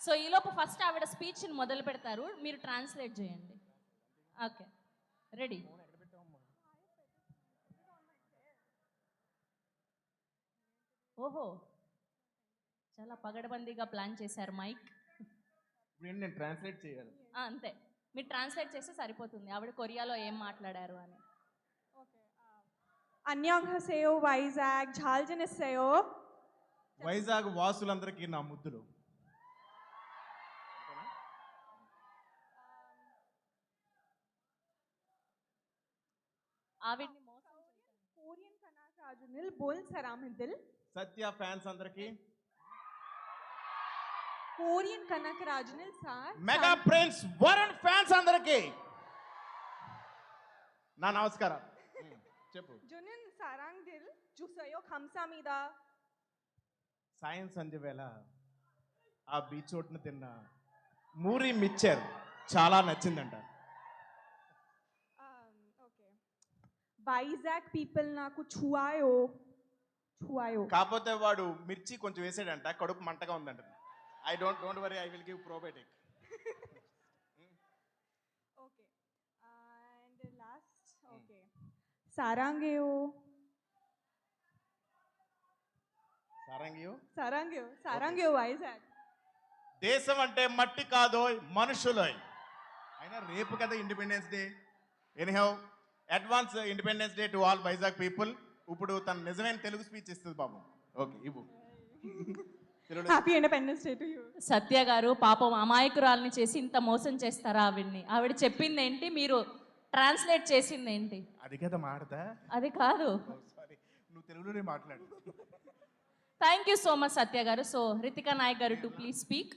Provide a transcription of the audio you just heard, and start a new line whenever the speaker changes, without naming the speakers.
So ఈలోపు first ఆవిడ స్పీచ్ని మొదలు పెడతారు, మీరు ట్రాన్స్లేట్ చేయండి. Okay, ready? ఓహో, చాలా పగడబందీగా ప్లాన్ చేశారు మైక్.
నేను ట్రాన్స్లేట్ చేయాలి.
అంతే, మీరు ట్రాన్స్లేట్ చేస్తే సరిపోతుంది ఆవిడ కొరియాలో ఏం మాట్లాడారు అని.
안녕하세요 వైజాగ్, 잘 지냈어요?
వైజాగ్ వాసులందరికీ నా ముద్దులు.
ఆవిడ్ని మోసం
कोरियन कनक राजुनिल बोल सरामिदिल.
సత్య ఫ్యాన్స్ అందరికీ,
कोरियन कनक राजुनिल sir.
Mega prince Varun fans అందరికీ నా నమస్కారం. చెప్పు.
जुनिन सारांगदिल जुसयो 감사합니다.
సాయం సంధ్య వేళ ఆ బీచ్ ఒడ్డున తిన్న మూరి మిక్చర్ చాలా నచ్చిందంట.
ఓకే, వైజాగ్ పీపుల్ నాకు ఛువాయో ఛువాయో.
కాకపోతే వాడు మిర్చి కొంచెం వేసాడంట, కడుపు మంటగా ఉందంట. I don't worry, I will give probiotic.
Okay, and last okay, సారాంగేయో
సారంగియో.
సారాంగేయో సారాంగేయో వైజాగ్.
దేశం అంటే మట్టి కాదోయ్, మనుషులోయ్. అయినా రేపు కదా Independence Day. Anyhow, advance Independence Day to all Vizag people. ఇప్పుడు తన నిజమైన తెలుగు స్పీచ్ ఇస్తుంది బాబు. ఓకే, ఇవ్వు.
Happy Independence Day to you.
Satya గారు పాపం అమాయకురాల్ని చేసి ఇంత మోసం చేస్తారా ఆవిడ్ని? ఆవిడ చెప్పింది ఏంటి, మీరు ట్రాన్స్లేట్ చేసింది ఏంటి?
అది కదా మాడతా.
అది కాదు.
సారీ, నువ్వు తెలుగులోనే మాట్లాడు.
థ్యాంక్ యూ సో మచ్ సత్య గారు. సో రితికా నాయక్ గారు టు ప్లీజ్ స్పీక్.